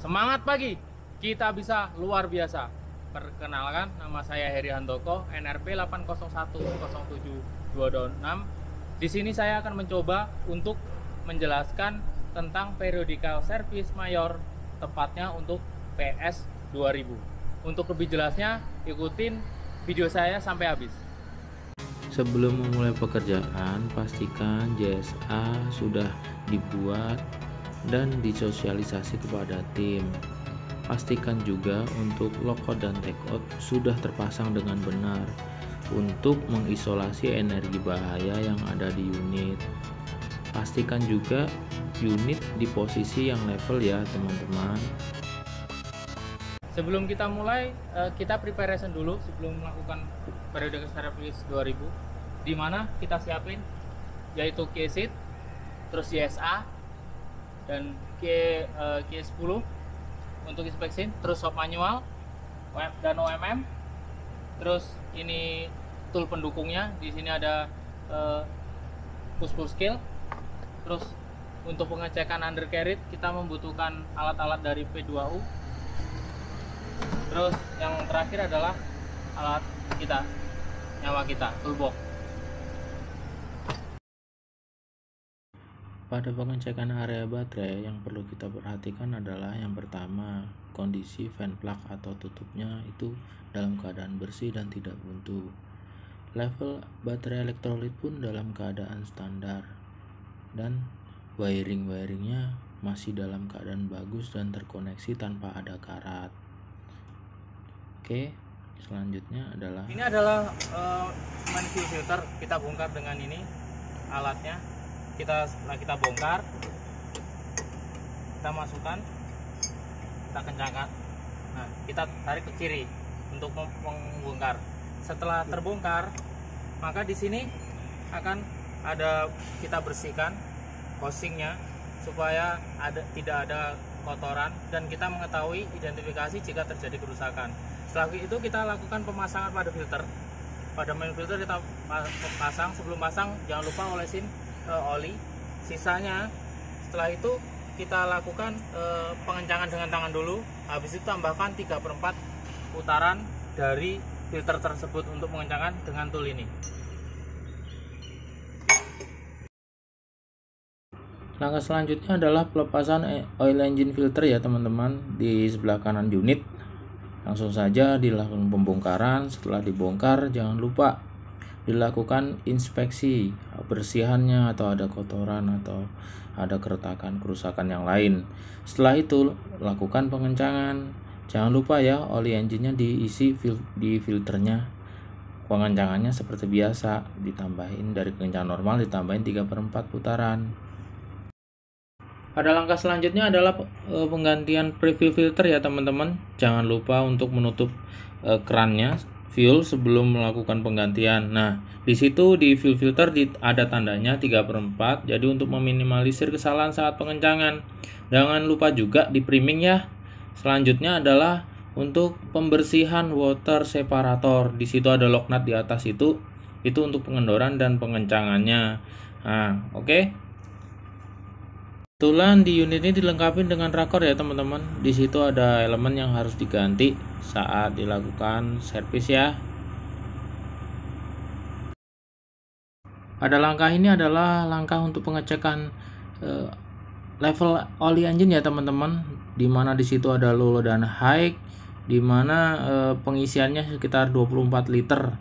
Semangat pagi, kita bisa luar biasa. Perkenalkan, nama saya Heri Handoko, NRP 8010726. Di sini saya akan mencoba untuk menjelaskan tentang periodical service mayor, tepatnya untuk PS 2000. Untuk lebih jelasnya, ikutin video saya sampai habis. Sebelum memulai pekerjaan, pastikan JSA sudah dibuat dan disosialisasi kepada tim. Pastikan juga untuk lockout dan takeout sudah terpasang dengan benar untuk mengisolasi energi bahaya yang ada di unit. Pastikan juga unit di posisi yang level ya teman-teman. Sebelum kita mulai, kita preparation dulu sebelum melakukan periodical service 2000, di mana kita siapin yaitu K-sheet, terus JSA dan K10 untuk inspeksi, terus shop manual dan OMM. Terus ini tool pendukungnya, di sini ada push-pull scale. Terus untuk pengecekan undercarriage kita membutuhkan alat-alat dari P2U. Terus yang terakhir adalah alat kita, nyawa kita, toolbox. Pada pengecekan area baterai yang perlu kita perhatikan adalah yang pertama, kondisi fan plug atau tutupnya itu dalam keadaan bersih dan tidak buntu. Level baterai elektrolit pun dalam keadaan standar dan wiringnya masih dalam keadaan bagus dan terkoneksi tanpa ada karat. Oke, selanjutnya adalah main fuel filter. Kita bongkar dengan ini alatnya. Setelah kita bongkar, kita masukkan, kita kencangkan. Nah, kita tarik ke kiri untuk membongkar. Setelah terbongkar, maka di sini akan ada, kita bersihkan housingnya supaya tidak ada kotoran dan kita mengetahui identifikasi jika terjadi kerusakan. Setelah itu kita lakukan pemasangan pada filter. Pada main filter kita pasang. Sebelum pasang jangan lupa olesin oli. Sisanya setelah itu kita lakukan pengencangan dengan tangan dulu. Habis itu tambahkan 3/4 putaran dari filter tersebut untuk mengencangkan dengan tool ini. langkah selanjutnya adalah pelepasan oil engine filter ya teman-teman, di sebelah kanan unit. Langsung saja dilakukan pembongkaran. Setelah dibongkar jangan lupa dilakukan inspeksi bersihannya, atau ada kotoran atau ada keretakan kerusakan yang lain. Setelah itu lakukan pengencangan. Jangan lupa ya, oli engine-nya diisi di filternya. Pengencangannya seperti biasa, ditambahin dari kencang normal ditambahin 3/4 putaran. Pada langkah selanjutnya adalah penggantian preview filter ya teman-teman. Jangan lupa untuk menutup kerannya fuel sebelum melakukan penggantian. Nah, di situ di fuel filter ada tandanya 3/4. Jadi untuk meminimalisir kesalahan saat pengencangan. Jangan lupa juga di priming ya. Selanjutnya adalah untuk pembersihan water separator. Di situ ada lock nut di atas itu untuk pengendoran dan pengencangannya. Nah, oke. Kebetulan di unit ini dilengkapi dengan rakor ya teman-teman. Di situ ada elemen yang harus diganti saat dilakukan servis ya. Pada langkah ini adalah langkah untuk pengecekan level oli engine ya teman-teman. Dimana di situ ada low dan high, dimana pengisiannya sekitar 24 liter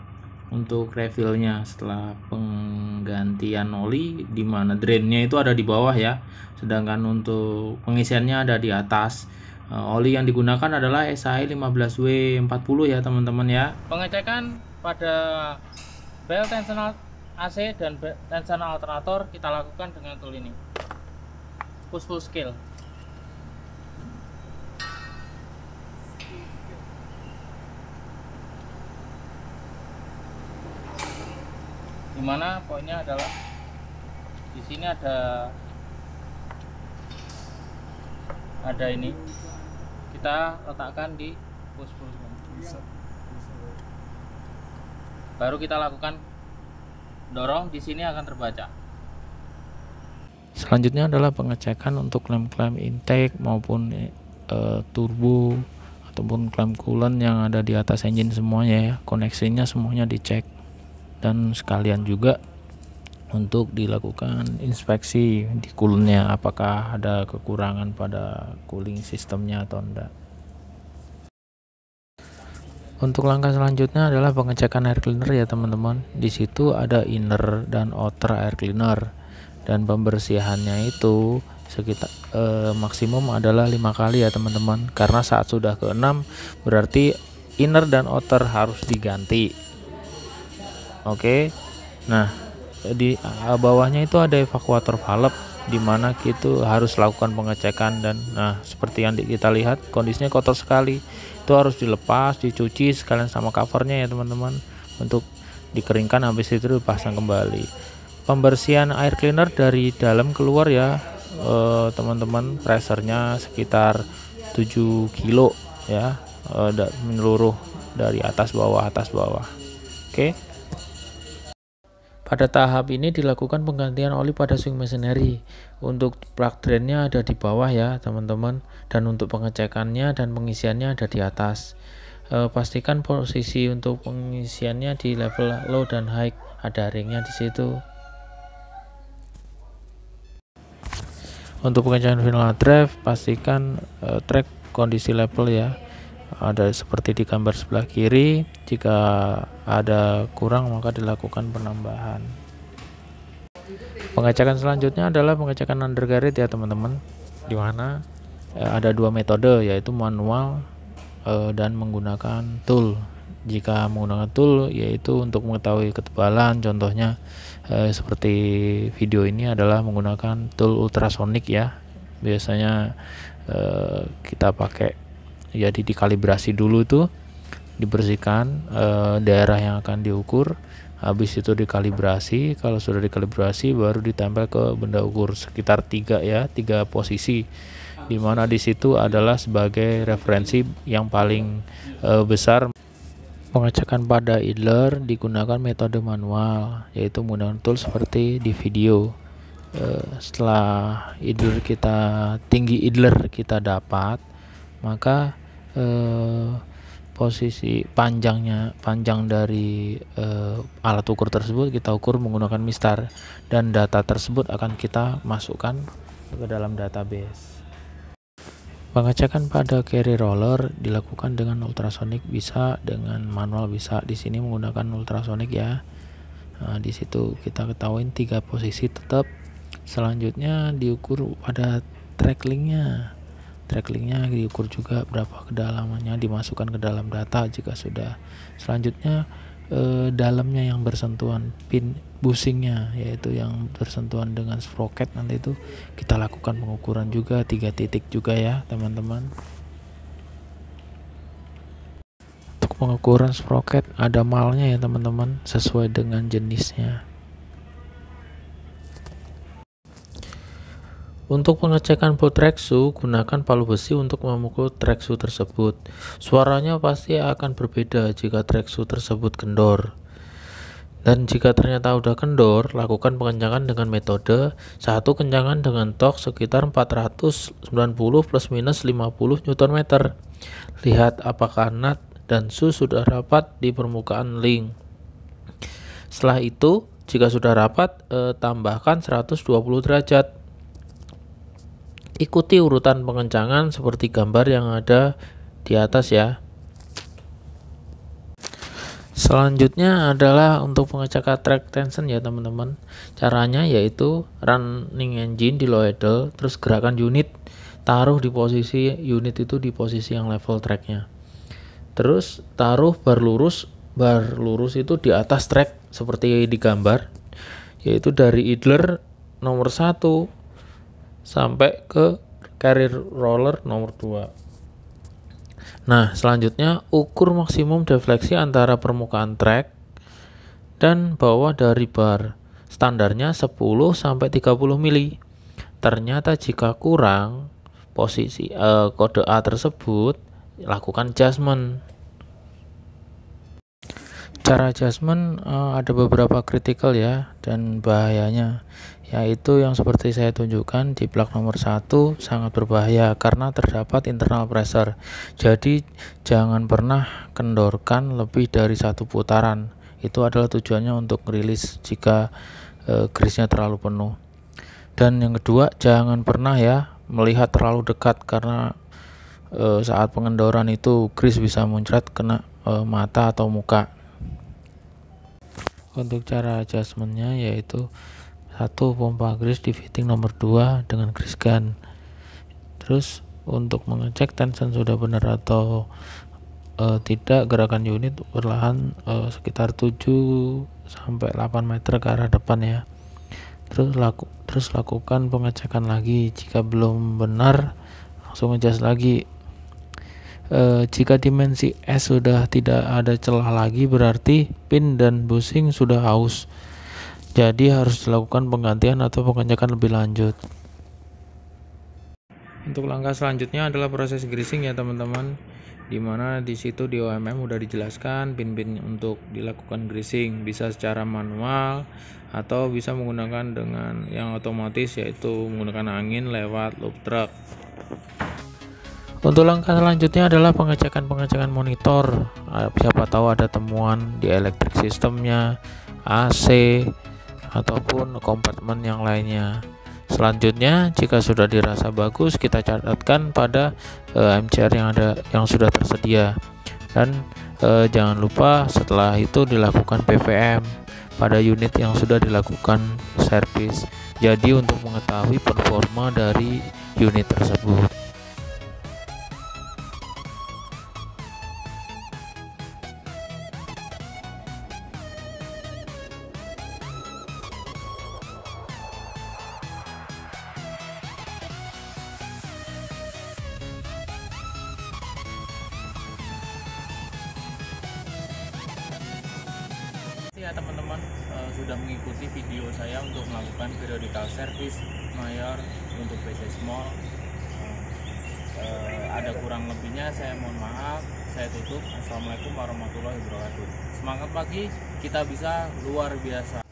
untuk refillnya setelah penggantian oli, dimana drainnya itu ada di bawah ya, sedangkan untuk pengisiannya ada di atas. Oli yang digunakan adalah SAE 15W40 ya teman-teman ya. Pengecekan pada belt tensional AC dan tensional alternator kita lakukan dengan tool ini, push-pull scale. Dimana poinnya adalah di sini ada ini, kita letakkan di push-pull scale. Baru kita lakukan dorong, di sini akan terbaca. Selanjutnya adalah pengecekan untuk klem-klem intake maupun turbo ataupun clamp coolant yang ada di atas engine semuanya ya, koneksinya semuanya dicek, dan sekalian juga untuk dilakukan inspeksi di coolantnya apakah ada kekurangan pada cooling sistemnya atau enggak. Untuk langkah selanjutnya adalah pengecekan air cleaner ya teman-teman. Di situ ada inner dan outer air cleaner, dan pembersihannya itu sekitar maksimum adalah 5 kali ya teman-teman, karena saat sudah ke-6 berarti inner dan outer harus diganti. Oke. Nah, di bawahnya itu ada evakuator valve di mana kita harus lakukan pengecekan, dan nah seperti yang kita lihat kondisinya kotor sekali. Itu harus dilepas, dicuci sekalian sama covernya ya teman-teman, untuk dikeringkan, habis itu dipasang kembali. Pembersihan air cleaner dari dalam keluar ya teman-teman, pressernya sekitar 7 kilo ya, menyeluruh dari atas bawah. Oke. Pada tahap ini dilakukan penggantian oli pada swing machinery. Untuk plug drainnya ada di bawah ya teman-teman, dan untuk pengecekannya dan pengisiannya ada di atas. Pastikan posisi untuk pengisiannya di level low dan high, ada ringnya di situ. Untuk pengecekan final drive, pastikan track kondisi level ya, ada seperti di gambar sebelah kiri. Jika ada kurang maka dilakukan penambahan. Pengecekan selanjutnya adalah pengecekan undercarriage ya teman-teman, dimana ada 2 metode, yaitu manual dan menggunakan tool. Jika menggunakan tool yaitu untuk mengetahui ketebalan, contohnya seperti video ini adalah menggunakan tool ultrasonic ya. Biasanya kita pakai, jadi dikalibrasi dulu tuh, dibersihkan daerah yang akan diukur, habis itu dikalibrasi. Kalau sudah dikalibrasi baru ditempel ke benda ukur sekitar 3 posisi, dimana di situ adalah sebagai referensi yang paling besar. Pengecekan pada idler digunakan metode manual, yaitu menggunakan tool seperti di video. Setelah idler tinggi idler kita dapat, maka posisi panjang dari alat ukur tersebut kita ukur menggunakan mistar, dan data tersebut akan kita masukkan ke dalam database. Pengecekan pada carry roller dilakukan dengan ultrasonic bisa, dengan manual bisa. Di sini menggunakan ultrasonic ya. Nah, di situ kita ketahuin 3 posisi tetap. Selanjutnya diukur pada track linknya diukur juga berapa kedalamannya, dimasukkan ke dalam data jika sudah. Selanjutnya dalamnya yang bersentuhan, pin bushingnya yaitu yang bersentuhan dengan sprocket, nanti itu kita lakukan pengukuran juga 3 titik juga ya teman-teman. Untuk pengukuran sprocket ada malnya ya teman-teman, sesuai dengan jenisnya. Untuk pengecekan bolt track shoe, gunakan palu besi untuk memukul track shoe tersebut. Suaranya pasti akan berbeda jika track shoe tersebut kendor. Dan jika ternyata udah kendor, lakukan pengencangan dengan metode 1 kencangan dengan torque sekitar 490 plus minus 50 Nm. Lihat apakah nut dan shoe sudah rapat di permukaan link. Setelah itu, jika sudah rapat, tambahkan 120 derajat. Ikuti urutan pengencangan seperti gambar yang ada di atas ya. Selanjutnya adalah untuk pengecekan track tension ya teman-teman. Caranya yaitu running engine di low idle, terus gerakan unit, taruh di posisi unit itu di posisi yang level tracknya. Terus taruh bar lurus itu di atas track seperti di gambar, yaitu dari idler nomor 1 sampai ke carrier roller nomor 2. Nah, selanjutnya ukur maksimum defleksi antara permukaan track dan bawah dari bar. Standarnya 10 sampai 30 mili. Ternyata jika kurang posisi kode A tersebut, lakukan adjustment. Cara adjustment ada beberapa critical ya dan bahayanya. yaitu yang seperti saya tunjukkan. Jiplak nomor 1 sangat berbahaya karena terdapat internal pressure. Jadi jangan pernah kendorkan lebih dari 1 putaran. Itu adalah tujuannya untuk rilis jika grease-nya terlalu penuh. Dan yang kedua, jangan pernah ya melihat terlalu dekat karena saat pengendoran itu grease bisa muncrat kena mata atau muka. Untuk cara adjustmentnya yaitu 1. Pompa grease di fitting nomor 2 dengan grease gun. Terus untuk mengecek tension sudah benar atau tidak, gerakan unit perlahan sekitar 7-8 meter ke arah depan ya. Terus lakukan pengecekan lagi. Jika belum benar, langsung adjust lagi. Jika dimensi S sudah tidak ada celah lagi, berarti pin dan bushing sudah aus. Jadi harus dilakukan penggantian atau pengecekan lebih lanjut. Untuk langkah selanjutnya adalah proses greasing ya teman-teman, dimana di situ di OMM udah dijelaskan pin-pin untuk dilakukan greasing, bisa secara manual atau bisa menggunakan dengan yang otomatis, yaitu menggunakan angin lewat loop truck. Untuk langkah selanjutnya adalah pengecekan monitor. Siapa tahu ada temuan di elektrik sistemnya, AC ataupun kompartemen yang lainnya. Selanjutnya, jika sudah dirasa bagus, kita catatkan pada MCR yang sudah tersedia. Dan jangan lupa setelah itu dilakukan PPM pada unit yang sudah dilakukan servis. Jadi untuk mengetahui performa dari unit tersebut. Ya teman-teman, sudah mengikuti video saya untuk melakukan periodical service mayor untuk PC Small. Ada kurang lebihnya saya mohon maaf, saya tutup. Assalamualaikum warahmatullahi wabarakatuh. Semangat pagi, kita bisa luar biasa.